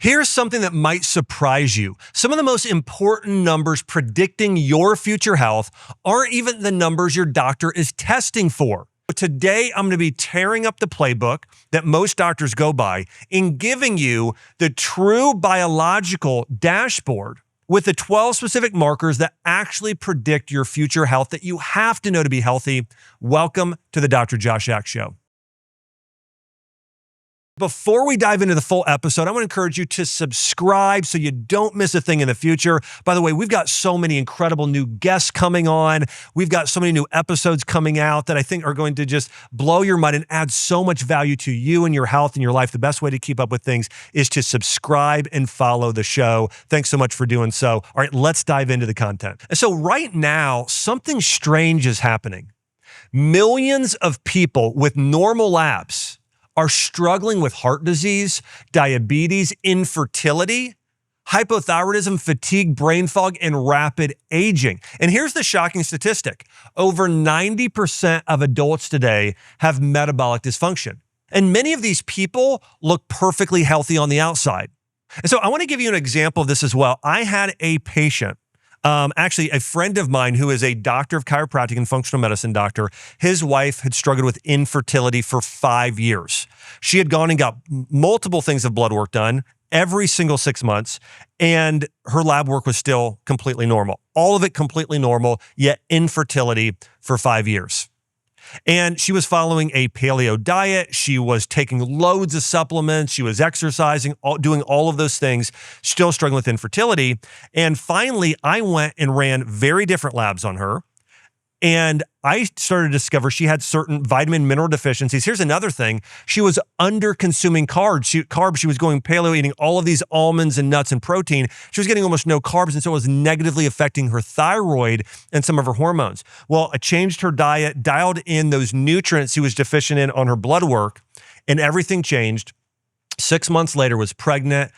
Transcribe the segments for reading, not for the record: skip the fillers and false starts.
Here's something that might surprise you. Some of the most important numbers predicting your future health aren't even the numbers your doctor is testing for. Today, I'm going to be tearing up the playbook that most doctors go by and giving you the true biological dashboard with the 12 specific markers that actually predict your future health that you have to know to be healthy. Welcome to the Dr. Josh Axe Show. Before we dive into the full episode, I want to encourage you to subscribe so you don't miss a thing in the future. By the way, we've got so many incredible new guests coming on. We've got so many new episodes coming out that I think are going to just blow your mind and add so much value to you and your health and your life. The best way to keep up with things is to subscribe and follow the show. Thanks so much for doing so. All right, let's dive into the content. And so right now, something strange is happening. Millions of people with normal labs are struggling with heart disease, diabetes, infertility, hypothyroidism, fatigue, brain fog, and rapid aging. And here's the shocking statistic. Over 90% of adults today have metabolic dysfunction. And many of these people look perfectly healthy on the outside. And so I want to give you an example of this as well. I had a patient, actually a friend of mine who is a doctor of chiropractic and functional medicine doctor. His wife had struggled with infertility for 5 years. She had gone and got multiple things of blood work done every single 6 months, and her lab work was still completely normal. All of it completely normal, yet infertility for 5 years. And she was following a paleo diet. She was taking loads of supplements. She was exercising, doing all of those things, still struggling with infertility. And finally, I went and ran very different labs on her. And I started to discover she had certain vitamin mineral deficiencies. Here's another thing. She was under consuming carbs. She was going paleo, eating all of these almonds and nuts and protein. She was getting almost no carbs. And so it was negatively affecting her thyroid and some of her hormones. Well, I changed her diet, dialed in those nutrients she was deficient in on her blood work, and everything changed. 6 months later, was pregnant.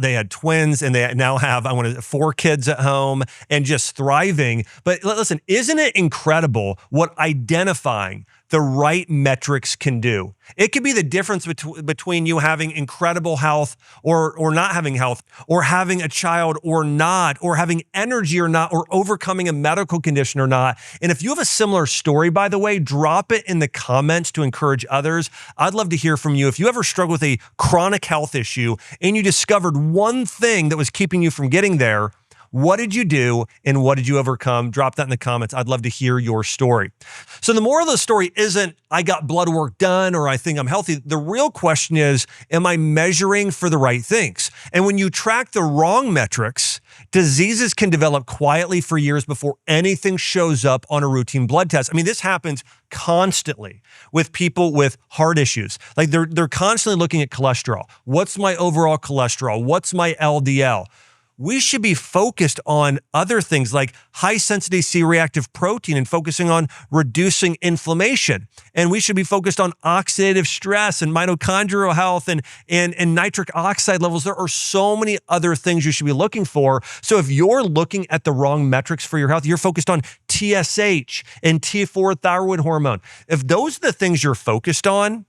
They had twins, and they now have, 4 kids at home and just thriving. But listen, isn't it incredible what identifying the right metrics can do? It could be the difference between you having incredible health or not having health, or having a child or not, or having energy or not, or overcoming a medical condition or not. And if you have a similar story, by the way, drop it in the comments to encourage others. I'd love to hear from you. If you ever struggle with a chronic health issue and you discovered one thing that was keeping you from getting there, what did you do and what did you overcome? Drop that in the comments. I'd love to hear your story. So the moral of the story isn't I got blood work done or I think I'm healthy. The real question is, am I measuring for the right things? And when you track the wrong metrics, diseases can develop quietly for years before anything shows up on a routine blood test. I mean, this happens constantly with people with heart issues. Like they're constantly looking at cholesterol. What's my overall cholesterol? What's my LDL? We should be focused on other things like high sensitivity C-reactive protein and focusing on reducing inflammation. And we should be focused on oxidative stress and mitochondrial health and nitric oxide levels. There are so many other things you should be looking for. So if you're looking at the wrong metrics for your health, you're focused on TSH and T4 thyroid hormone. If those are the things you're focused on,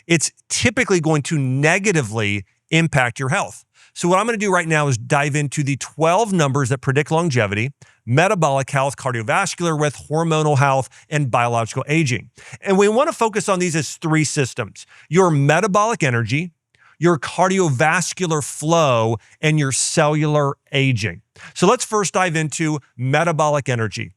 it's typically going to negatively impact your health. So what I'm going to do right now is dive into the 12 numbers that predict longevity, metabolic health, cardiovascular with hormonal health, and biological aging. And we want to focus on these as 3 systems: your metabolic energy, your cardiovascular flow, and your cellular aging. So let's first dive into metabolic energy.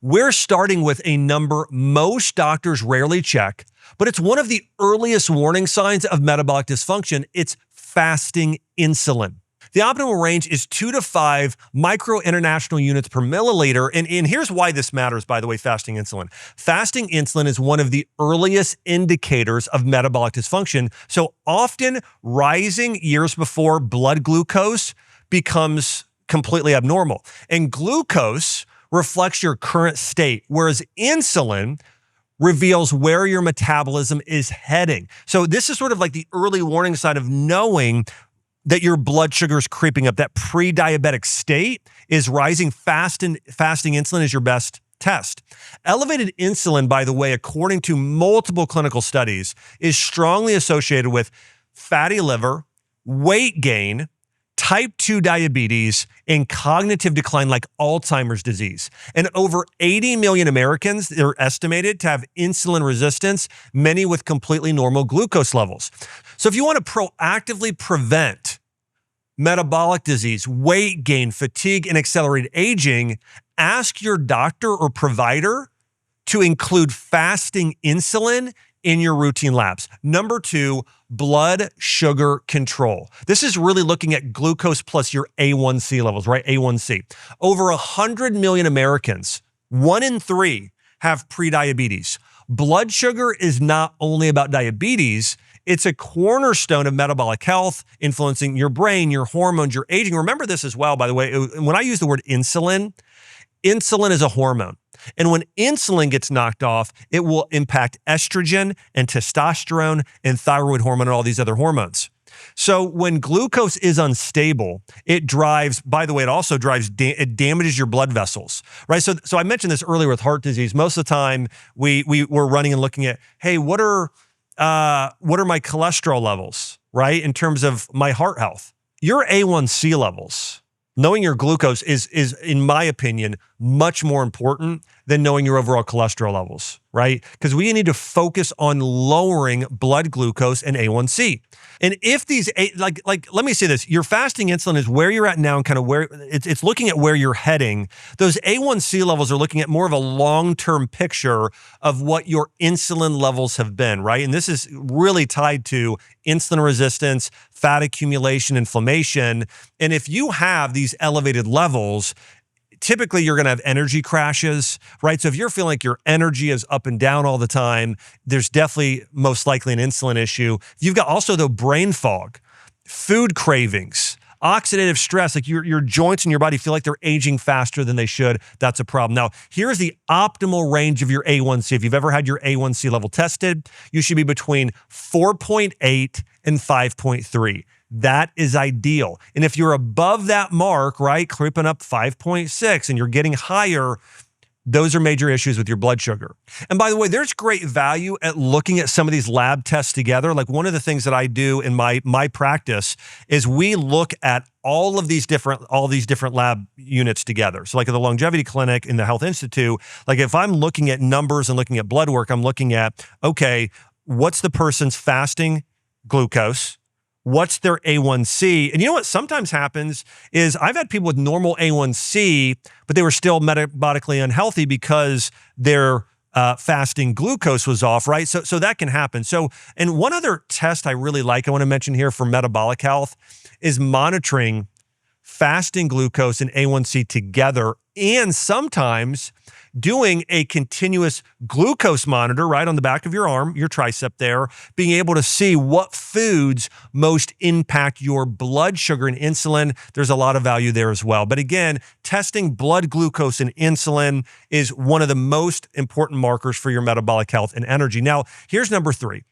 We're starting with a number most doctors rarely check, but it's one of the earliest warning signs of metabolic dysfunction. It's fasting insulin. The optimal range is 2 to 5 micro-international units per milliliter. And here's why this matters, by the way, fasting insulin. Fasting insulin is one of the earliest indicators of metabolic dysfunction. So often rising years before blood glucose becomes completely abnormal. And glucose reflects your current state, whereas insulin reveals where your metabolism is heading. So this is sort of like the early warning sign of knowing that your blood sugar is creeping up. That pre-diabetic state is rising fast, and fasting insulin is your best test. Elevated insulin, by the way, according to multiple clinical studies, is strongly associated with fatty liver, weight gain, type 2 diabetes, and cognitive decline like Alzheimer's disease. And over 80 million Americans are estimated to have insulin resistance, many with completely normal glucose levels. So if you want to proactively prevent metabolic disease, weight gain, fatigue, and accelerated aging, ask your doctor or provider to include fasting insulin in your routine labs. Number 2, blood sugar control. This is really looking at glucose plus your A1C levels, right? A1C. Over 100 million Americans, 1 in 3, have prediabetes. Blood sugar is not only about diabetes, it's a cornerstone of metabolic health, influencing your brain, your hormones, your aging. Remember this as well, by the way, when I use the word insulin, insulin is a hormone. And when insulin gets knocked off, it will impact estrogen and testosterone and thyroid hormone and all these other hormones. So when glucose is unstable, it drives, by the way, it also drives, it damages your blood vessels, right? So I mentioned this earlier with heart disease. Most of the time we're running and looking at, hey, what are my cholesterol levels, right? In terms of my heart health. Your A1C levels, knowing your glucose is, in my opinion, much more important than knowing your overall cholesterol levels, right? Because we need to focus on lowering blood glucose and A1C. And if these, like, let me say this, your fasting insulin is where you're at now and kind of where, it's looking at where you're heading. Those A1C levels are looking at more of a long-term picture of what your insulin levels have been, right? And this is really tied to insulin resistance, fat accumulation, inflammation. And if you have these elevated levels, typically you're going to have energy crashes, right? So if you're feeling like your energy is up and down all the time, there's definitely most likely an insulin issue. You've got also the brain fog, food cravings, oxidative stress, like your joints and your body feel like they're aging faster than they should. That's a problem. Now, here's the optimal range of your A1C. If you've ever had your A1C level tested, you should be between 4.8 and 5.3. That is ideal. And if you're above that mark, right, creeping up 5.6 and you're getting higher, those are major issues with your blood sugar. And by the way, there's great value at looking at some of these lab tests together. Like one of the things that I do in my practice is we look at all these different lab units together. So like at the longevity clinic in the Health Institute, like if I'm looking at numbers and looking at blood work, I'm looking at, okay, what's the person's fasting glucose? What's their A1C? And you know what sometimes happens is I've had people with normal A1C, but they were still metabolically unhealthy because their fasting glucose was off, right? So that can happen. So, and one other test I really like, I want to mention here for metabolic health, is monitoring fasting glucose and A1C together, and sometimes doing a continuous glucose monitor right on the back of your arm, your tricep there, being able to see what foods most impact your blood sugar and insulin. There's a lot of value there as well. But again, testing blood glucose and insulin is one of the most important markers for your metabolic health and energy. Now, here's number 3,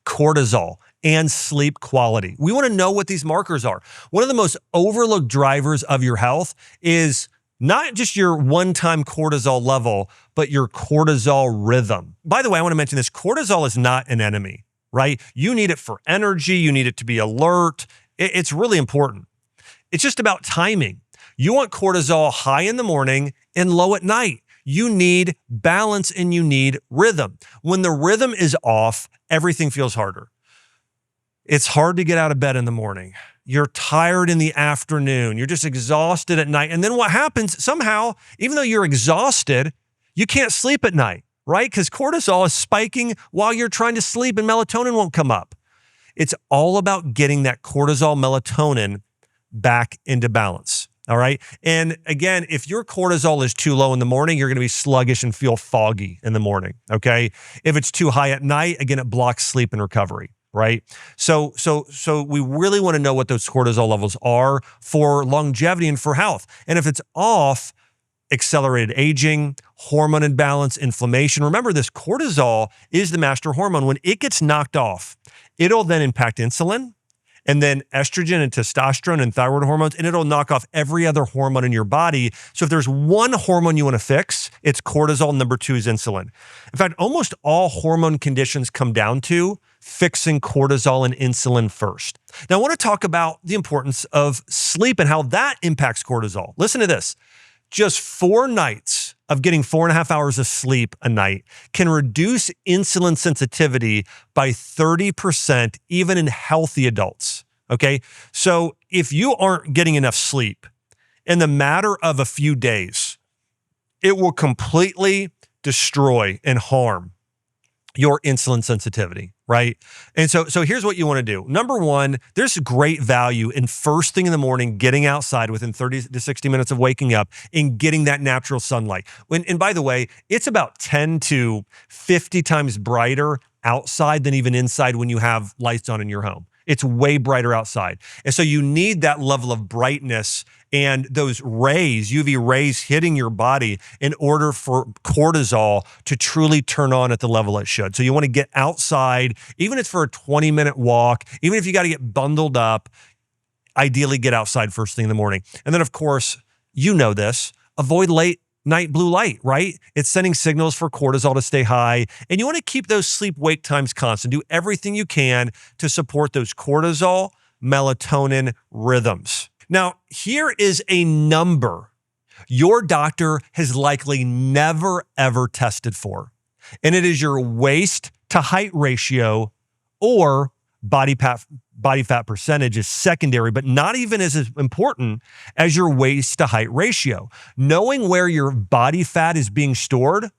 cortisol and sleep quality. We want to know what these markers are. One of the most overlooked drivers of your health is not just your one-time cortisol level, but your cortisol rhythm. By the way, I want to mention this. Cortisol is not an enemy, right? You need it for energy. You need it to be alert. It's really important. It's just about timing. You want cortisol high in the morning and low at night. You need balance and you need rhythm. When the rhythm is off, everything feels harder. It's hard to get out of bed in the morning. You're tired in the afternoon. You're just exhausted at night. And then what happens, somehow, even though you're exhausted, you can't sleep at night, right? Because cortisol is spiking while you're trying to sleep and melatonin won't come up. It's all about getting that cortisol melatonin back into balance, all right? And again, if your cortisol is too low in the morning, you're going to be sluggish and feel foggy in the morning, okay? If it's too high at night, again, it blocks sleep and recovery. Right? So we really want to know what those cortisol levels are for longevity and for health. And if it's off, accelerated aging, hormone imbalance, inflammation. Remember this, cortisol is the master hormone. When it gets knocked off, it'll then impact insulin and then estrogen and testosterone and thyroid hormones, and it'll knock off every other hormone in your body. So if there's one hormone you want to fix, it's cortisol. Number 2 is insulin. In fact, almost all hormone conditions come down to fixing cortisol and insulin first. Now, I want to talk about the importance of sleep and how that impacts cortisol. Listen to this. Just 4 nights of getting 4.5 hours of sleep a night can reduce insulin sensitivity by 30%, even in healthy adults. Okay. So if you aren't getting enough sleep in the matter of a few days, it will completely destroy and harm your insulin sensitivity, right? And so here's what you want to do. Number 1, there's great value in first thing in the morning, getting outside within 30 to 60 minutes of waking up and getting that natural sunlight. And by the way, it's about 10 to 50 times brighter outside than even inside when you have lights on in your home. It's way brighter outside. And so you need that level of brightness and those rays, UV rays hitting your body in order for cortisol to truly turn on at the level it should. So you want to get outside, even if it's for a 20-minute walk, even if you got to get bundled up, ideally get outside first thing in the morning. And then, of course, you know this, avoid late night blue light, right? It's sending signals for cortisol to stay high. And you want to keep those sleep-wake times constant. Do everything you can to support those cortisol, melatonin rhythms. Now, here is a number your doctor has likely never, ever tested for. And it is your waist to height ratio, or body fat percentage is secondary, but not even as important as your waist to height ratio. Knowing where your body fat is being stored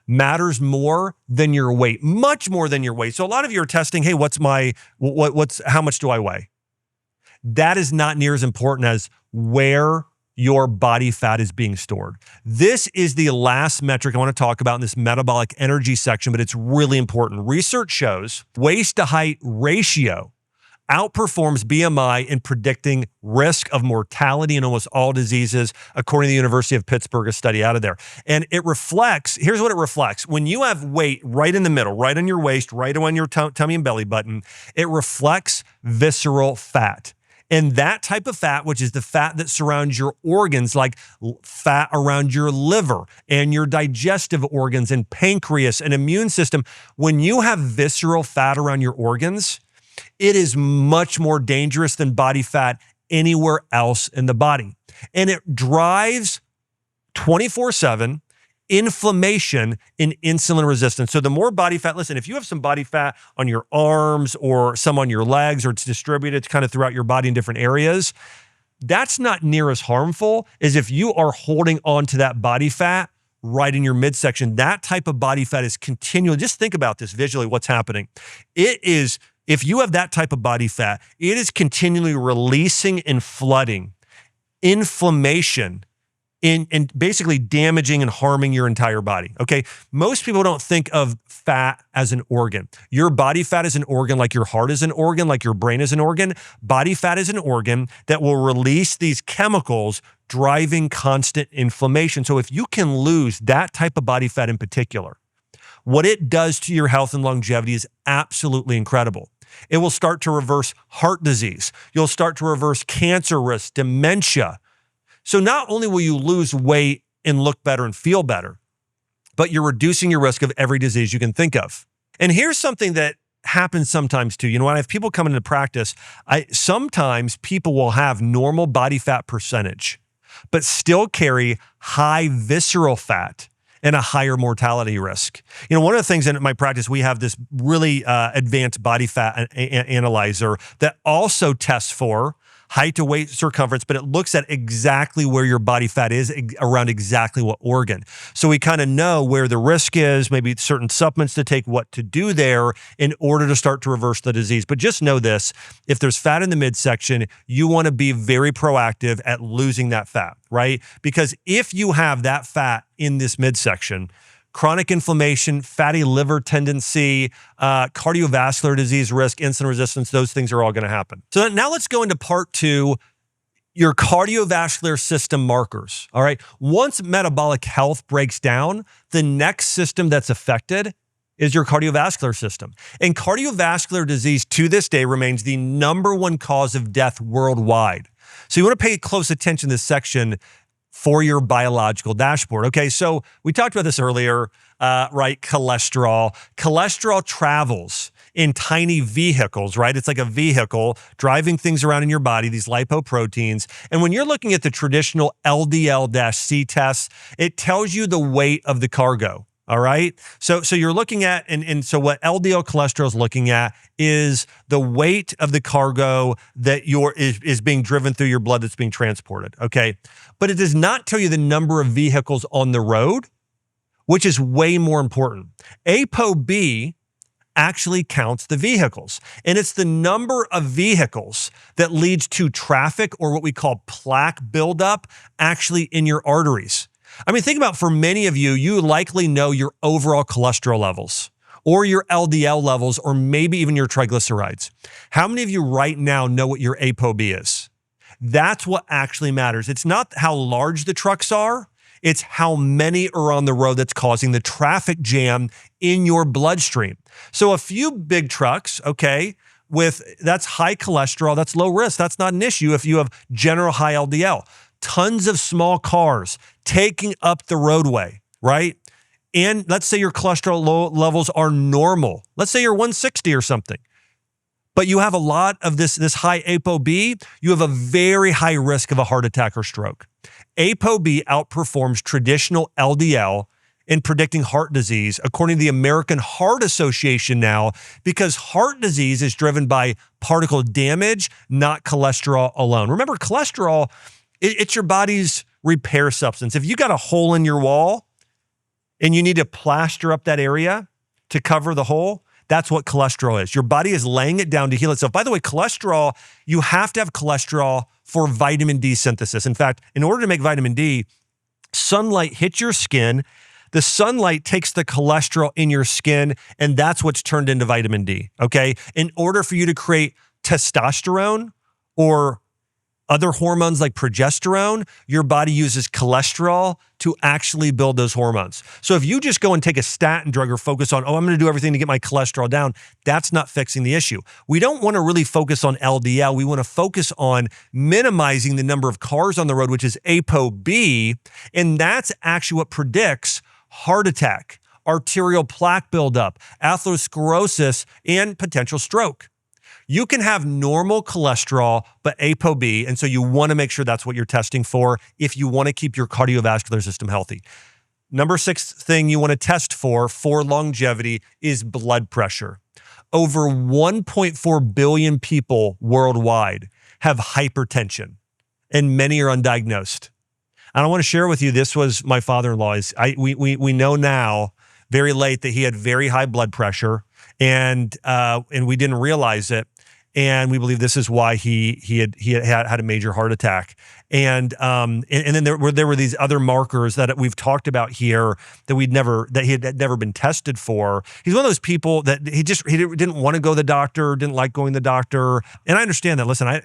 matters more than your weight, much more than your weight. So a lot of you are testing, hey, how much do I weigh? That is not near as important as where your body fat is being stored. This is the last metric I want to talk about in this metabolic energy section, but it's really important. Research shows waist to height ratio outperforms BMI in predicting risk of mortality in almost all diseases, according to the University of Pittsburgh, a study out of there. And it reflects, here's what it reflects. When you have weight right in the middle, right on your waist, right on your tummy and belly button, it reflects visceral fat. And that type of fat, which is the fat that surrounds your organs, like fat around your liver and your digestive organs and pancreas and immune system, when you have visceral fat around your organs, it is much more dangerous than body fat anywhere else in the body. And it drives 24/7 inflammation and insulin resistance. So the more body fat, listen, if you have some body fat on your arms or some on your legs, or it's distributed kind of throughout your body in different areas, that's not near as harmful as if you are holding on to that body fat right in your midsection. That type of body fat is continually, just think about this visually, what's happening. It is, if you have that type of body fat, it is continually releasing and flooding inflammation and basically damaging and harming your entire body, okay? Most people don't think of fat as an organ. Your body fat is an organ, like your heart is an organ, like your brain is an organ. Body fat is an organ that will release these chemicals driving constant inflammation. So if you can lose that type of body fat in particular, what it does to your health and longevity is absolutely incredible. It will start to reverse heart disease. You'll start to reverse cancer risk, dementia. So not only will you lose weight and look better and feel better, but you're reducing your risk of every disease you can think of. And here's something that happens sometimes too. You know, when I have people come into practice, sometimes people will have normal body fat percentage, but still carry high visceral fat and a higher mortality risk. You know, one of the things in my practice, we have this really advanced body fat analyzer that also tests for height to weight circumference, but it looks at exactly where your body fat is around exactly what organ. So we kind of know where the risk is, maybe certain supplements to take, what to do there in order to start to reverse the disease. But just know this, if there's fat in the midsection, you want to be very proactive at losing that fat, right? Because if you have that fat in this midsection, chronic inflammation, fatty liver tendency, cardiovascular disease risk, insulin resistance, those things are all going to happen. So now let's go into part 2, your cardiovascular system markers. All right. Once metabolic health breaks down, the next system that's affected is your cardiovascular system. And cardiovascular disease to this day remains the #1 cause of death worldwide. So you want to pay close attention to this section for your biological dashboard. Okay, so we talked about this earlier, right? Cholesterol. Cholesterol travels in tiny vehicles, right? It's like a vehicle driving things around in your body, these lipoproteins. And when you're looking at the traditional LDL-C test, it tells you the weight of the cargo. All right. So you're looking at, and so what LDL cholesterol is looking at is the weight of the cargo that is being driven through your blood that's being transported. Okay. But it does not tell you the number of vehicles on the road, which is way more important. ApoB actually counts the vehicles, and it's the number of vehicles that leads to traffic, or what we call plaque buildup, actually in your arteries. I mean, think about, for many of you, you likely know your overall cholesterol levels or your LDL levels, or maybe even your triglycerides. How many of you right now know what your ApoB is? That's what actually matters. It's not how large the trucks are. It's how many are on the road that's causing the traffic jam in your bloodstream. So a few big trucks, okay, that's high cholesterol, that's low risk. That's not an issue if you have general high LDL. Tons of small cars taking up the roadway, right? And let's say your cholesterol levels are normal. Let's say you're 160 or something, but you have a lot of this high ApoB, you have a very high risk of a heart attack or stroke. ApoB outperforms traditional LDL in predicting heart disease, according to the American Heart Association now, because heart disease is driven by particle damage, not cholesterol alone. Remember, cholesterol, it's your body's repair substance. If you got a hole in your wall and you need to plaster up that area to cover the hole, that's what cholesterol is. Your body is laying it down to heal itself. By the way, cholesterol, you have to have cholesterol for vitamin D synthesis. In fact, in order to make vitamin D, sunlight hits your skin. The sunlight takes the cholesterol in your skin, and that's what's turned into vitamin D, okay? In order for you to create testosterone or other hormones like progesterone, your body uses cholesterol to actually build those hormones. So if you just go and take a statin drug or focus on, I'm going to do everything to get my cholesterol down, that's not fixing the issue. We don't want to really focus on LDL. We want to focus on minimizing the number of cars on the road, which is ApoB, and that's actually what predicts heart attack, arterial plaque buildup, atherosclerosis, and potential stroke. You can have normal cholesterol, but ApoB, and so you want to make sure that's what you're testing for if you want to keep your cardiovascular system healthy. Number 6 thing you want to test for longevity is blood pressure. Over 1.4 billion people worldwide have hypertension, and many are undiagnosed. And I want to share with you, this was my father-in-law. We know now, very late, that he had very high blood pressure, and we didn't realize it. And we believe this is why he had a major heart attack. And then there were these other markers that we've talked about here that he had never been tested for. He's one of those people that he didn't want to go to the doctor, didn't like going to the doctor. And I understand that. Listen,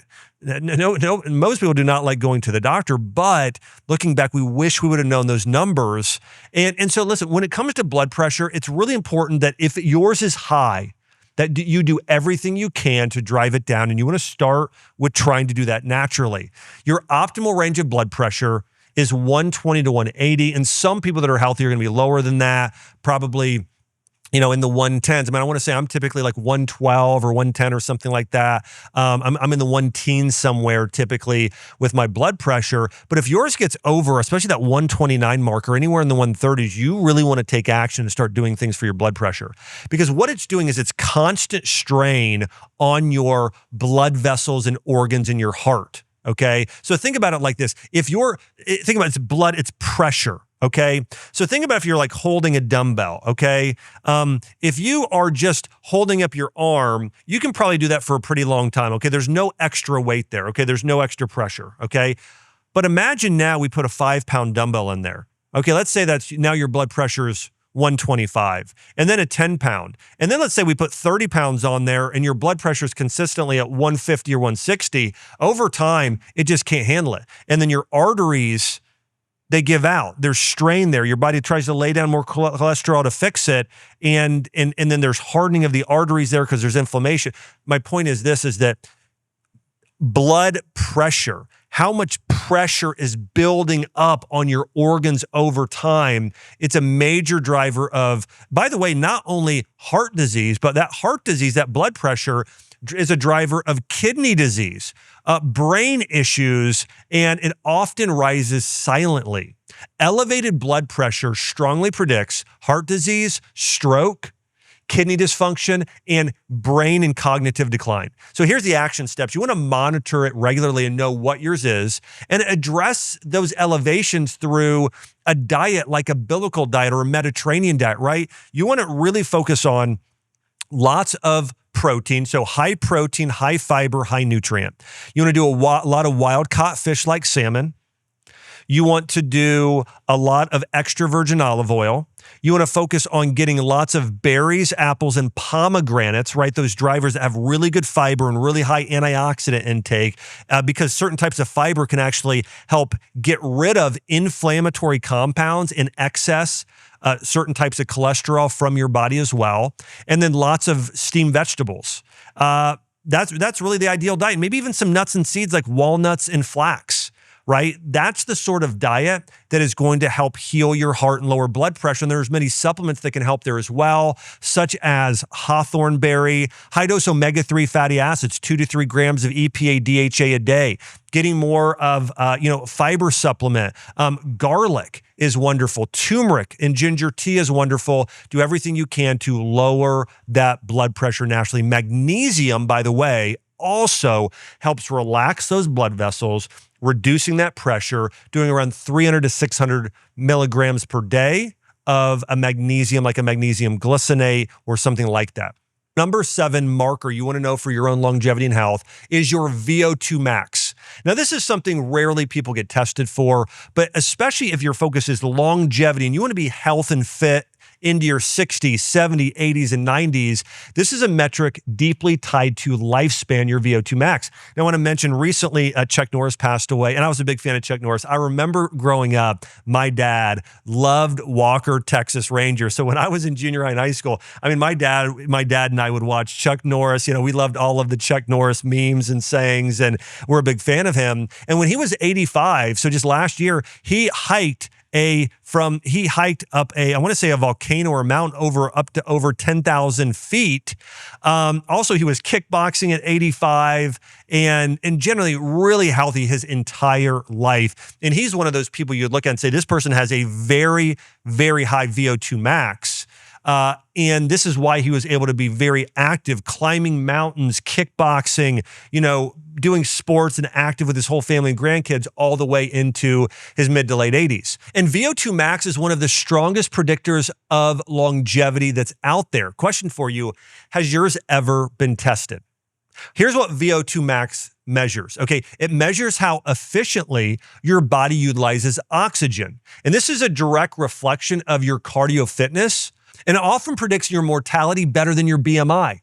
most people do not like going to the doctor, but looking back, we wish we would have known those numbers. And so listen, when it comes to blood pressure, it's really important that if yours is high, that you do everything you can to drive it down, and you want to start with trying to do that naturally. Your optimal range of blood pressure is 120 to 180, and some people that are healthy are going to be lower than that, probably in the 110s. I mean, I want to say I'm typically like 112 or 110 or something like that. I'm in the 110s somewhere typically with my blood pressure. But if yours gets over, especially that 129 marker, anywhere in the 130s, you really want to take action and start doing things for your blood pressure. Because what it's doing is it's constant strain on your blood vessels and organs in your heart. Okay. So think about it like this. Think about it's blood, it's pressure. Okay. So think about if you're like holding a dumbbell. Okay. If you are just holding up your arm, you can probably do that for a pretty long time. Okay. There's no extra weight there. Okay. There's no extra pressure. Okay. But imagine now we put a 5-pound dumbbell in there. Okay. Let's say that's now your blood pressure is 125, and then a 10-pound. And then let's say we put 30 pounds on there and your blood pressure is consistently at 150 or 160. Over time, it just can't handle it. And then your arteries they give out. There's strain there. Your body tries to lay down more cholesterol to fix it, and then there's hardening of the arteries there because there's inflammation. My point is this, is that blood pressure, how much pressure is building up on your organs over time, it's a major driver of, by the way, not only heart disease, but that heart disease, that blood pressure is a driver of kidney disease, brain issues, and it often rises silently. Elevated blood pressure strongly predicts heart disease, stroke, kidney dysfunction, and brain and cognitive decline. So here's the action steps. You want to monitor it regularly and know what yours is, and address those elevations through a diet like a biblical diet or a Mediterranean diet, right? You want to really focus on lots of protein, so high protein, high fiber, high nutrient. You want to do a lot of wild-caught fish like salmon. You want to do a lot of extra virgin olive oil. You want to focus on getting lots of berries, apples, and pomegranates, right? Those drivers that have really good fiber and really high antioxidant intake, because certain types of fiber can actually help get rid of inflammatory compounds in excess, certain types of cholesterol from your body as well. And then lots of steamed vegetables. That's really the ideal diet. Maybe even some nuts and seeds like walnuts and flax. Right? That's the sort of diet that is going to help heal your heart and lower blood pressure. And there's many supplements that can help there as well, such as hawthorn berry, high-dose omega-3 fatty acids, 2 to 3 grams of EPA, DHA a day, getting more of, fiber supplement. Garlic is wonderful. Turmeric and ginger tea is wonderful. Do everything you can to lower that blood pressure naturally. Magnesium, by the way, also helps relax those blood vessels, reducing that pressure, doing around 300 to 600 milligrams per day of a magnesium, like a magnesium glycinate or something like that. Number 7 marker you want to know for your own longevity and health is your VO2 max. Now, this is something rarely people get tested for, but especially if your focus is longevity and you want to be health and fit into your 60s, 70s, 80s, and 90s, this is a metric deeply tied to lifespan, your VO2 max. Now, I want to mention recently Chuck Norris passed away, and I was a big fan of Chuck Norris. I remember growing up, my dad loved Walker, Texas Ranger. So when I was in junior high and high school, I mean, my dad and I would watch Chuck Norris. You know, we loved all of the Chuck Norris memes and sayings, and we're a big fan of him. And when he was 85, so just last year, he hiked up a, I want to say a volcano or a mountain up to over 10,000 feet. Also, he was kickboxing at 85 and generally really healthy his entire life. And he's one of those people you'd look at and say, this person has a very, very high VO2 max. And this is why he was able to be very active, climbing mountains, kickboxing, doing sports and active with his whole family and grandkids all the way into his mid to late 80s. And VO2 max is one of the strongest predictors of longevity that's out there. Question for you, has yours ever been tested? Here's what VO2 max measures. Okay, it measures how efficiently your body utilizes oxygen. And this is a direct reflection of your cardio fitness, and it often predicts your mortality better than your BMI.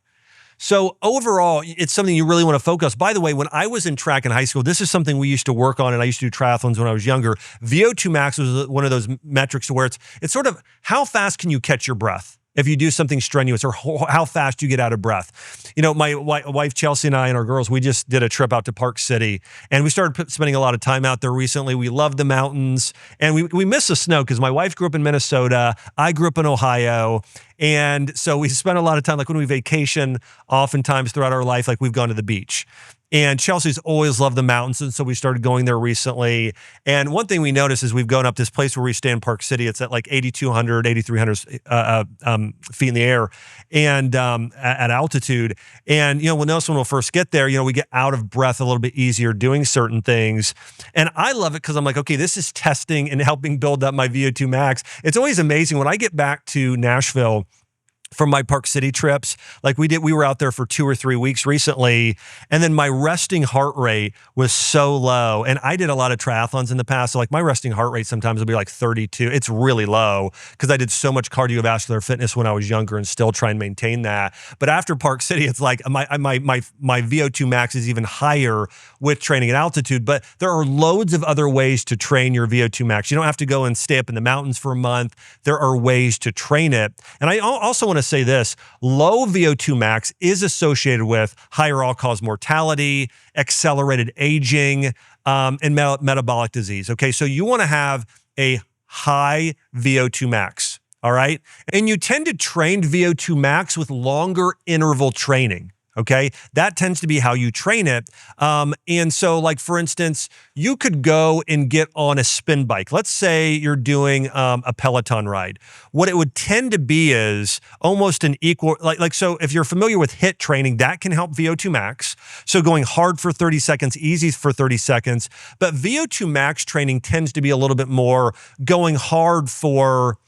So overall, it's something you really want to focus. By the way, when I was in track in high school, this is something we used to work on, and I used to do triathlons when I was younger. VO2 max was one of those metrics where it's sort of how fast can you catch your breath if you do something strenuous, or how fast you get out of breath. My wife Chelsea and I and our girls, we just did a trip out to Park City, and we started spending a lot of time out there recently. We love the mountains, and we miss the snow because my wife grew up in Minnesota, I grew up in Ohio, and so we spent a lot of time, like when we vacation, oftentimes throughout our life, like we've gone to the beach. And Chelsea's always loved the mountains, and so we started going there recently. And one thing we noticed is we've gone up this place where we stay in Park City. It's at like 8,200, 8,300 feet in the air and at altitude. And, we'll notice when we'll first get there, we get out of breath a little bit easier doing certain things. And I love it because I'm like, okay, this is testing and helping build up my VO2 max. It's always amazing when I get back to Nashville. from my Park City trips. Like we were out there for 2 or 3 weeks recently, and then my resting heart rate was so low. And I did a lot of triathlons in the past. So like my resting heart rate sometimes will be like 32. It's really low because I did so much cardiovascular fitness when I was younger and still try and maintain that. But after Park City, it's like my VO2 max is even higher with training at altitude. But there are loads of other ways to train your VO2 max. You don't have to go and stay up in the mountains for a month. There are ways to train it. And I also want to say this, low VO2 max is associated with higher all-cause mortality, accelerated aging, and metabolic disease. Okay, so you want to have a high VO2 max, all right? And you tend to train VO2 max with longer interval training. Okay, that tends to be how you train it. And so like, for instance, you could go and get on a spin bike. Let's say you're doing a Peloton ride. What it would tend to be is almost an equal, so if you're familiar with HIIT training, that can help VO2 max. So going hard for 30 seconds, easy for 30 seconds. But VO2 max training tends to be a little bit more going hard for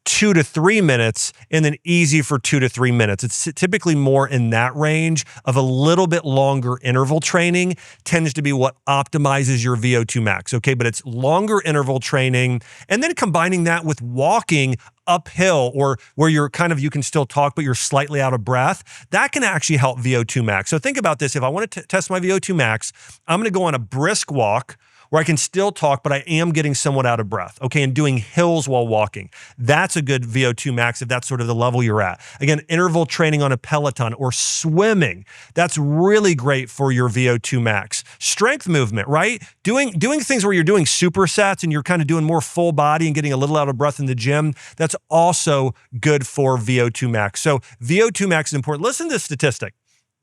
2 to 3 minutes and then easy for 2 to 3 minutes. It's typically more in that range of a little bit longer interval training tends to be what optimizes your VO2 max. Okay, but it's longer interval training and then combining that with walking uphill or where you're you can still talk, but you're slightly out of breath. That can actually help VO2 max. So think about this. If I want to test my VO2 max, I'm going to go on a brisk walk where I can still talk, but I am getting somewhat out of breath, okay, and doing hills while walking. That's a good VO2 max if that's sort of the level you're at. Again, interval training on a Peloton or swimming, that's really great for your VO2 max. Strength movement, right? Doing things where you're doing supersets and you're kind of doing more full body and getting a little out of breath in the gym, that's also good for VO2 max. So VO2 max is important. Listen to this statistic.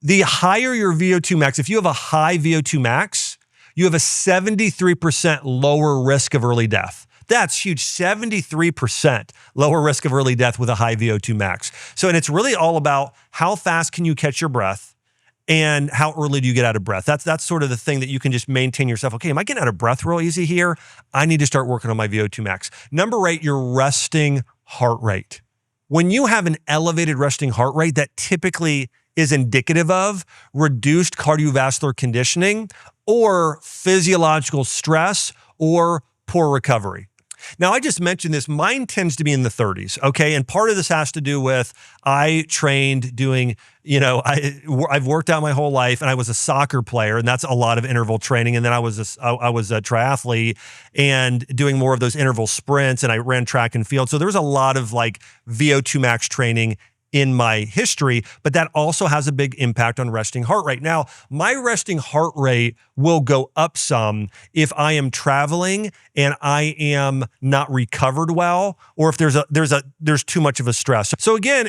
The higher your VO2 max, if you have a high VO2 max, you have a 73% lower risk of early death. That's huge, 73% lower risk of early death with a high VO2 max. So, and it's really all about how fast can you catch your breath and how early do you get out of breath. That's sort of the thing that you can just maintain yourself. Okay, am I getting out of breath real easy here? I need to start working on my VO2 max. Number 8, your resting heart rate. When you have an elevated resting heart rate, that typically is indicative of reduced cardiovascular conditioning or physiological stress or poor recovery. Now, I just mentioned this. Mine tends to be in the 30s, okay? And part of this has to do with I trained doing, I've worked out my whole life, and I was a soccer player, and that's a lot of interval training. And then I was a triathlete and doing more of those interval sprints, and I ran track and field. So there was a lot of like VO2 max training in my history, but that also has a big impact on resting heart rate. Now, my resting heart rate will go up some if I am traveling and I am not recovered well, or if there's too much of a stress. So again,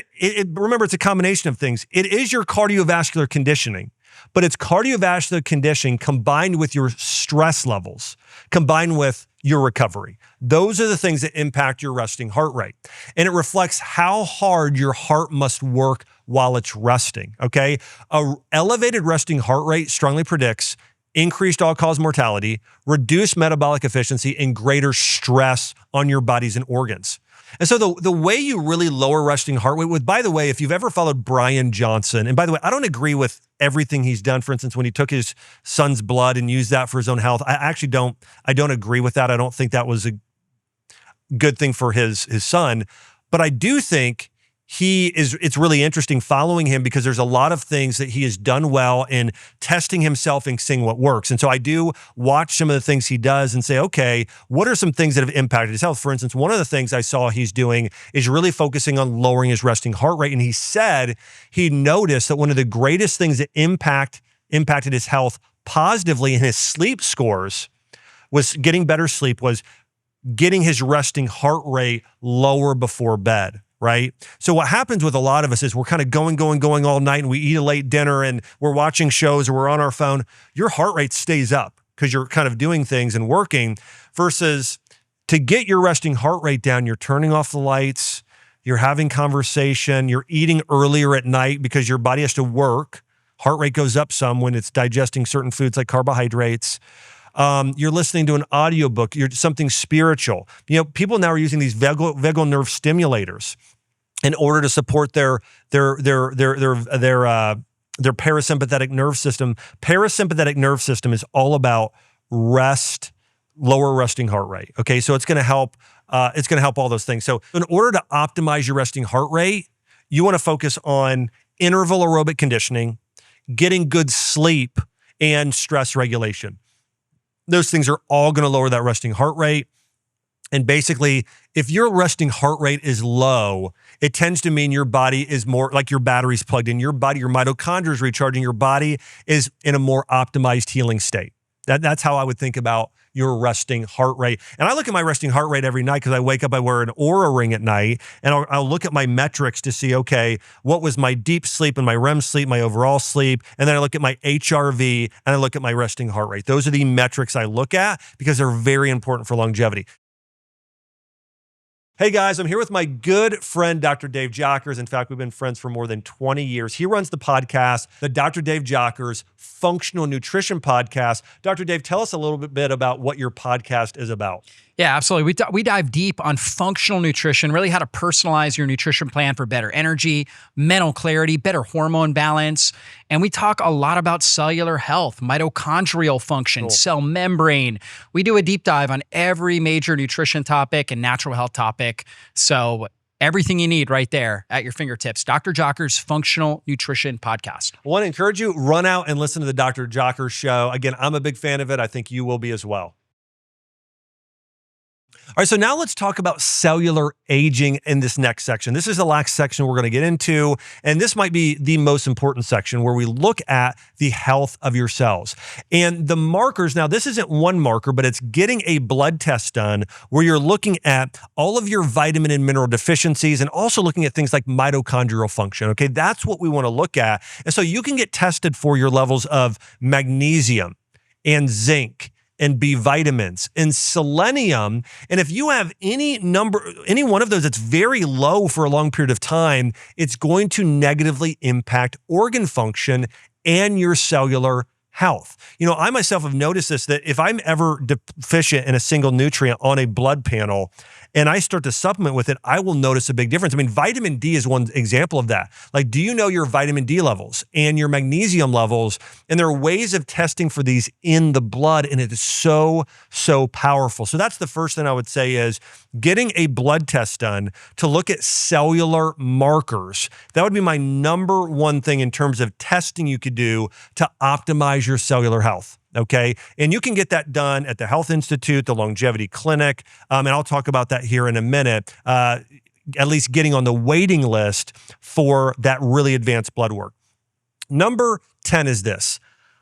remember, it's a combination of things. It is your cardiovascular conditioning, but it's cardiovascular conditioning combined with your stress levels, combined with your recovery. Those are the things that impact your resting heart rate. And it reflects how hard your heart must work while it's resting, okay? A elevated resting heart rate strongly predicts increased all-cause mortality, reduced metabolic efficiency, and greater stress on your bodies and organs. And so the way you really lower resting heart rate by the way, if you've ever followed Brian Johnson, and by the way, I don't agree with everything he's done. For instance, when he took his son's blood and used that for his own health, I don't agree with that. I don't think that was a good thing for his son. But I do think it's really interesting following him because there's a lot of things that he has done well in testing himself and seeing what works. And so I do watch some of the things he does and say, okay, what are some things that have impacted his health? For instance, one of the things I saw he's doing is really focusing on lowering his resting heart rate. And he said he noticed that one of the greatest things that impacted his health positively in his sleep scores was getting better sleep, was getting his resting heart rate lower before bed. Right? So what happens with a lot of us is we're kind of going all night, and we eat a late dinner and we're watching shows or we're on our phone. Your heart rate stays up because you're kind of doing things and working, versus to get your resting heart rate down, you're turning off the lights, you're having conversation, you're eating earlier at night because your body has to work. Heart rate goes up some when it's digesting certain foods like carbohydrates. You're listening to an audiobook, you're something spiritual. People now are using these vagal nerve stimulators. in order to support their parasympathetic nerve system. Parasympathetic nerve system is all about rest, lower resting heart rate. Okay, so it's going to help. It's going to help all those things. So in order to optimize your resting heart rate, you want to focus on interval aerobic conditioning, getting good sleep, and stress regulation. Those things are all going to lower that resting heart rate. And basically, if your resting heart rate is low, it tends to mean your body is more like your battery's plugged in. Your body, your mitochondria is recharging. Your body is in a more optimized healing state. That's how I would think about your resting heart rate. And I look at my resting heart rate every night because I wake up, I wear an Oura ring at night, and I'll look at my metrics to see, okay, what was my deep sleep and my REM sleep, my overall sleep, and then I look at my HRV and I look at my resting heart rate. Those are the metrics I look at because they're very important for longevity. Hey guys, I'm here with my good friend, Dr. Dave Jockers. In fact, we've been friends for more than 20 years. He runs the podcast, the Dr. Dave Jockers Functional Nutrition Podcast. Dr. Dave, tell us a little bit about what your podcast is about. Yeah, absolutely. We dive deep on functional nutrition, really how to personalize your nutrition plan for better energy, mental clarity, better hormone balance. And we talk a lot about cellular health, mitochondrial function, cell membrane. We do a deep dive on every major nutrition topic and natural health topic. So everything you need right there at your fingertips. Dr. Jockers Functional Nutrition Podcast. I want to encourage you, run out and listen to the Dr. Jockers show. Again, I'm a big fan of it. I think you will be as well. All right, so now let's talk about cellular aging in this next section. This is the last section we're going to get into, and this might be the most important section where we look at the health of your cells. And the markers, now this isn't one marker, but it's getting a blood test done where you're looking at all of your vitamin and mineral deficiencies and also looking at things like mitochondrial function, okay? That's what we want to look at. And so you can get tested for your levels of magnesium and zinc and B vitamins and selenium. And if you have any one of those that's very low for a long period of time, it's going to negatively impact organ function and your cellular health. You know, I myself have noticed this, that if I'm ever deficient in a single nutrient on a blood panel and I start to supplement with it, I will notice a big difference. I mean, vitamin D is one example of that. Like, do you know your vitamin D levels and your magnesium levels? And there are ways of testing for these in the blood, and it is so, so powerful. So that's the first thing I would say is getting a blood test done to look at cellular markers. That would be my number one thing in terms of testing you could do to optimize your cellular health. Okay. And you can get that done at the Health Institute, the Longevity Clinic. And I'll talk about that here in a minute, at least getting on the waiting list for that really advanced blood work. Number 10 is this: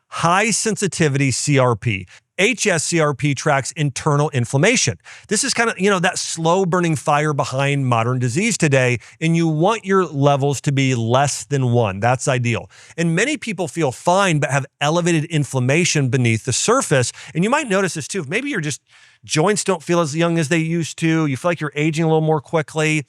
high sensitivity CRP. hs-CRP tracks internal inflammation. This is kind of, that slow burning fire behind modern disease today, and you want your levels to be less than 1. That's ideal. And many people feel fine, but have elevated inflammation beneath the surface. And you might notice this too. If maybe your joints don't feel as young as they used to, you feel like you're aging a little more quickly,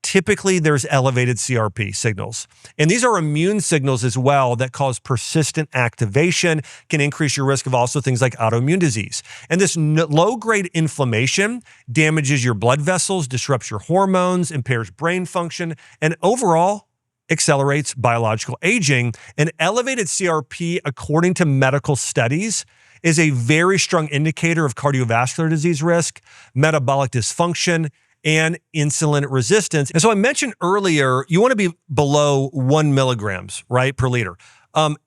typically there's elevated CRP signals. And these are immune signals as well that cause persistent activation, can increase your risk of also things like autoimmune disease. And this low-grade inflammation damages your blood vessels, disrupts your hormones, impairs brain function, and overall accelerates biological aging. And elevated CRP, according to medical studies, is a very strong indicator of cardiovascular disease risk, metabolic dysfunction, and insulin resistance. And so I mentioned earlier, you want to be below 1 milligrams, right, per liter.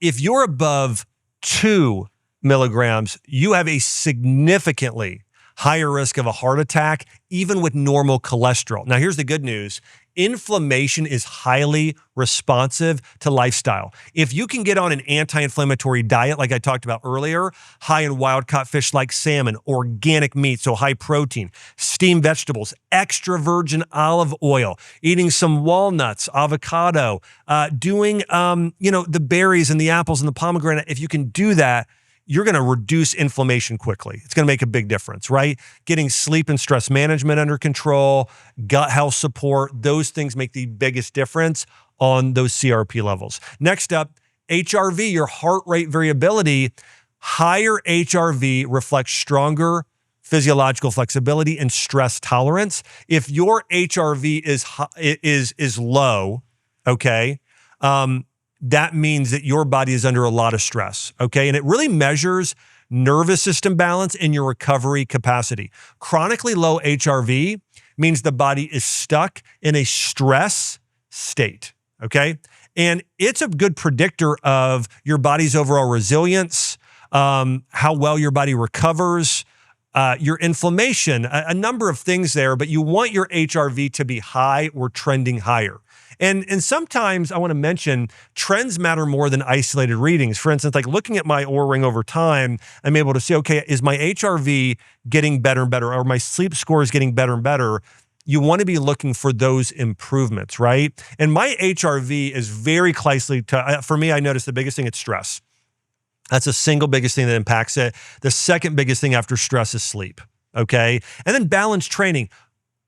If you're above 2 milligrams, you have a significantly higher risk of a heart attack, even with normal cholesterol. Now, here's the good news. Inflammation is highly responsive to lifestyle. If you can get on an anti-inflammatory diet, like I talked about earlier, high in wild-caught fish like salmon, organic meat, so high protein, steamed vegetables, extra virgin olive oil, eating some walnuts, avocado, doing, the berries and the apples and the pomegranate, if you can do that, you're going to reduce inflammation quickly. It's going to make a big difference, right? Getting sleep and stress management under control, gut health support, those things make the biggest difference on those CRP levels. Next up, HRV, your heart rate variability. Higher HRV reflects stronger physiological flexibility, and stress tolerance. If your HRV is low, okay, that means that your body is under a lot of stress, okay? And it really measures nervous system balance and your recovery capacity. Chronically low HRV means the body is stuck in a stress state, okay? And it's a good predictor of your body's overall resilience, how well your body recovers, your inflammation, a number of things there, but you want your HRV to be high or trending higher. And sometimes I want to mention trends matter more than isolated readings. For instance, like looking at my Oura ring over time, I'm able to see, okay, is my HRV getting better and better, or my sleep score is getting better and better? You want to be looking for those improvements, right? And my HRV is very closely for me, I notice the biggest thing, it's stress. That's the single biggest thing that impacts it. The second biggest thing after stress is sleep, okay? And then balanced training.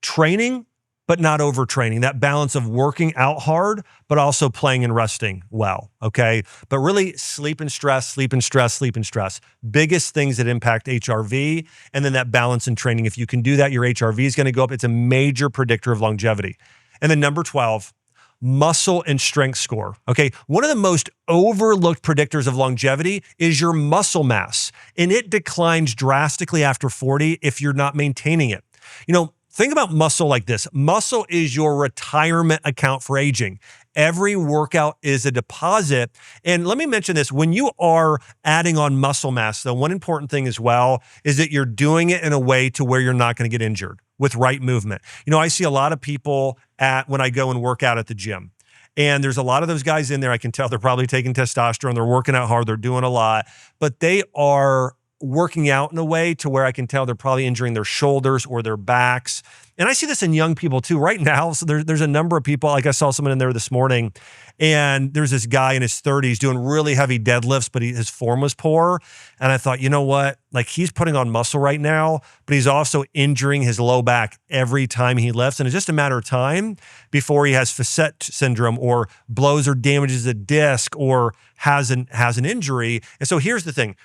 Training, but not overtraining. That balance of working out hard, but also playing and resting well, okay? But really sleep and stress, sleep and stress, sleep and stress. Biggest things that impact HRV, and then that balance in training. If you can do that, your HRV is gonna go up. It's a major predictor of longevity. And then number 12, muscle and strength score, okay? One of the most overlooked predictors of longevity is your muscle mass, and it declines drastically after 40 if you're not maintaining it. You know, think about muscle like this. Muscle is your retirement account for aging. Every workout is a deposit. And let me mention this, when you are adding on muscle mass, the one important thing as well is that you're doing it in a way to where you're not going to get injured with right movement. You know, I see a lot of people when I go and work out at the gym. And there's a lot of those guys in there, I can tell they're probably taking testosterone, they're working out hard, they're doing a lot, but they are working out in a way to where I can tell they're probably injuring their shoulders or their backs. And I see this in young people too right now. So there's a number of people, like I saw someone in there this morning, and there's this guy in his 30s doing really heavy deadlifts, but his form was poor. And I thought, you know what? Like, he's putting on muscle right now, but he's also injuring his low back every time he lifts. And it's just a matter of time before he has facet syndrome or blows or damages a disc or has an injury. And so here's the thing.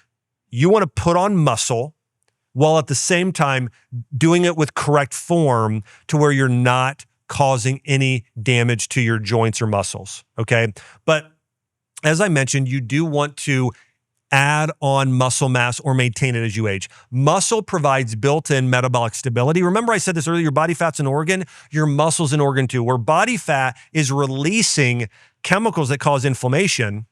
You want to put on muscle while at the same time doing it with correct form to where you're not causing any damage to your joints or muscles, okay? But as I mentioned, you do want to add on muscle mass or maintain it as you age. Muscle provides built-in metabolic stability. Remember I said this earlier, your body fat's an organ, your muscle's an organ too. Where body fat is releasing chemicals that cause inflammation,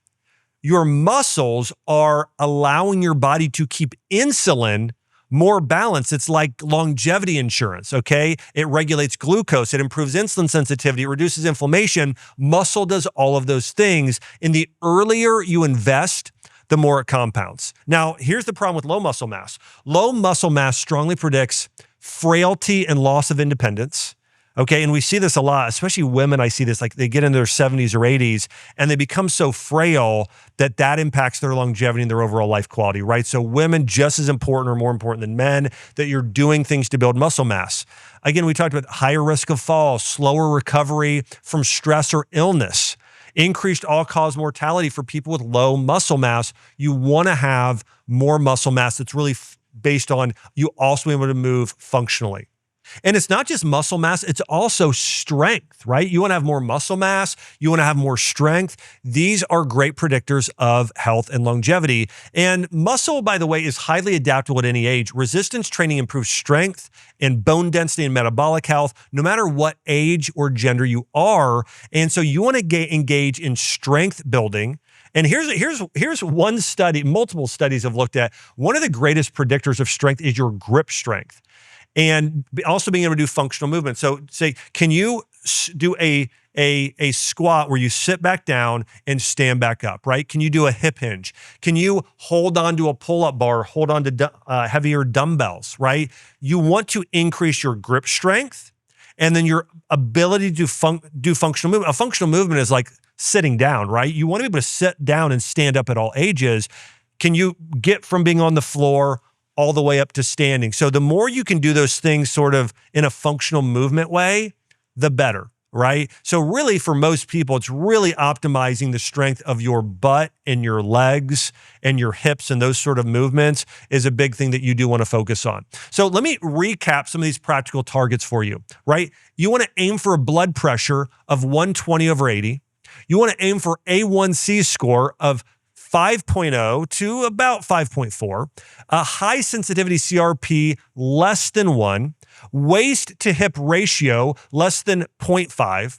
your muscles are allowing your body to keep insulin more balanced. It's like longevity insurance, okay? It regulates glucose, it improves insulin sensitivity, it reduces inflammation. Muscle does all of those things. And the earlier you invest, the more it compounds. Now, here's the problem with low muscle mass. Low muscle mass strongly predicts frailty and loss of independence. Okay, and we see this a lot, especially women. I see this, like they get into their 70s or 80s and they become so frail that impacts their longevity and their overall life quality, right? So women just as important or more important than men, that you're doing things to build muscle mass. Again, we talked about higher risk of fall, slower recovery from stress or illness, increased all-cause mortality for people with low muscle mass. You want to have more muscle mass that's really based on you also being able to move functionally. And it's not just muscle mass, it's also strength, right? You want to have more muscle mass, you want to have more strength. These are great predictors of health and longevity. And muscle, by the way, is highly adaptable at any age. Resistance training improves strength and bone density and metabolic health, no matter what age or gender you are. And so you want to engage in strength building. And here's one study, multiple studies have looked at. One of the greatest predictors of strength is your grip strength. And also being able to do functional movement. So say, can you do a squat where you sit back down and stand back up, right? Can you do a hip hinge? Can you hold on to a pull-up bar, hold on to heavier dumbbells, right? You want to increase your grip strength and then your ability to do functional movement. A functional movement is like sitting down, right? You want to be able to sit down and stand up at all ages. Can you get from being on the floor all the way up to standing? So the more you can do those things sort of in a functional movement way, the better. right? So really for most people, it's really optimizing the strength of your butt and your legs and your hips and those sort of movements is a big thing that you do want to focus on. So let me recap some of these practical targets for you, right? You want to aim for a blood pressure of 120/80. You want to aim for A1C score of 5.0 to about 5.4, a high sensitivity CRP less than 1, waist to hip ratio less than 0.5,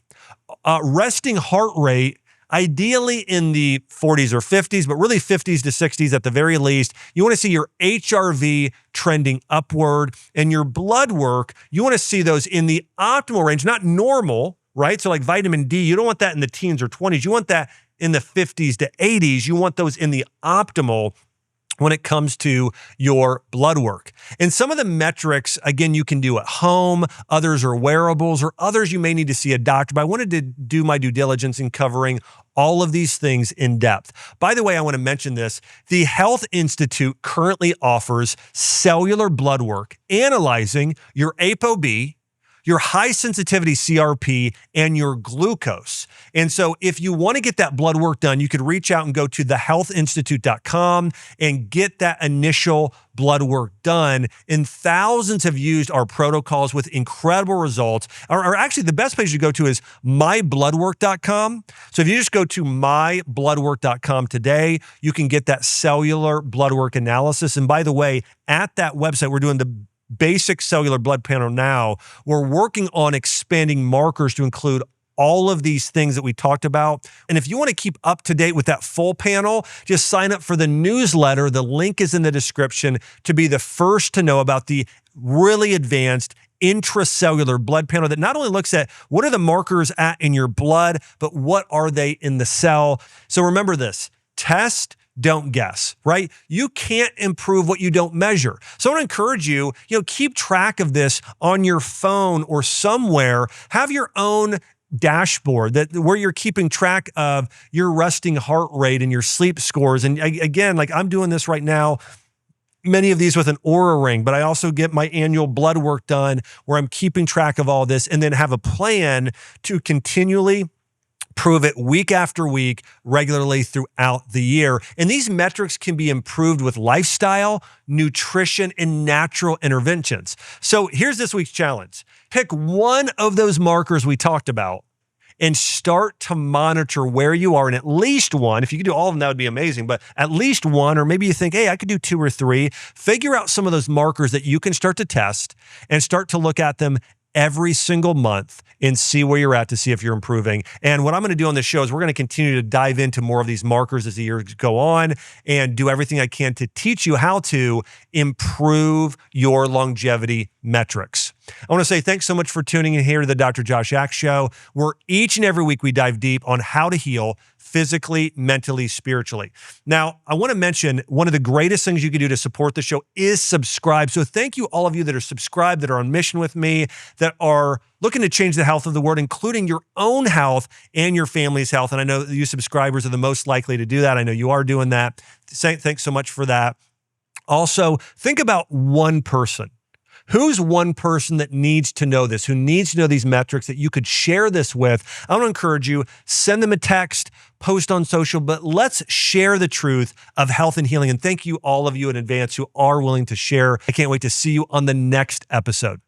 resting heart rate ideally in the 40s or 50s, but really 50s to 60s at the very least. You want to see your HRV trending upward, and your blood work, you want to see those in the optimal range, not normal, right? So like vitamin D, you don't want that in the teens or 20s. You want that in the 50s to 80s. You want those in the optimal when it comes to your blood work. And some of the metrics, again, you can do at home, others are wearables, or others you may need to see a doctor, but I wanted to do my due diligence in covering all of these things in depth. By the way, I want to mention this. The Health Institute currently offers cellular blood work analyzing your ApoB, your high sensitivity CRP, and your glucose. And so if you want to get that blood work done, you could reach out and go to thehealthinstitute.com and get that initial blood work done. And thousands have used our protocols with incredible results. Or actually, the best place you go to is mybloodwork.com. So if you just go to mybloodwork.com today, you can get that cellular blood work analysis. And by the way, at that website, we're doing the basic cellular blood panel now. We're working on expanding markers to include all of these things that we talked about. And if you want to keep up to date with that full panel, just sign up for the newsletter. The link is in the description to be the first to know about the really advanced intracellular blood panel that not only looks at what are the markers at in your blood, but what are they in the cell. So remember this, test, don't guess, right? You can't improve what you don't measure. So I want to encourage you, keep track of this on your phone or somewhere. Have your own dashboard where you're keeping track of your resting heart rate and your sleep scores. And again, like I'm doing this right now, many of these with an Oura ring, but I also get my annual blood work done where I'm keeping track of all this and then have a plan to continually prove it week after week, regularly throughout the year. And these metrics can be improved with lifestyle, nutrition, and natural interventions. So here's this week's challenge. Pick one of those markers we talked about and start to monitor where you are in at least one. If you could do all of them, that would be amazing, but at least one, or maybe you think, hey, I could do 2 or 3. Figure out some of those markers that you can start to test and start to look at them every single month and see where you're at to see if you're improving. And what I'm going to do on this show is we're going to continue to dive into more of these markers as the years go on and do everything I can to teach you how to improve your longevity metrics. I want to say thanks so much for tuning in here to the Dr. Josh Axe Show, where each and every week we dive deep on how to heal physically, mentally, spiritually. Now, I want to mention one of the greatest things you can do to support the show is subscribe. So thank you all of you that are subscribed, that are on mission with me, that are looking to change the health of the world, including your own health and your family's health. And I know that you subscribers are the most likely to do that. I know you are doing that. Thanks so much for that. Also, think about one person. Who's one person that needs to know this, who needs to know these metrics that you could share this with? I want to encourage you, send them a text, post on social, but let's share the truth of health and healing. And thank you all of you in advance who are willing to share. I can't wait to see you on the next episode.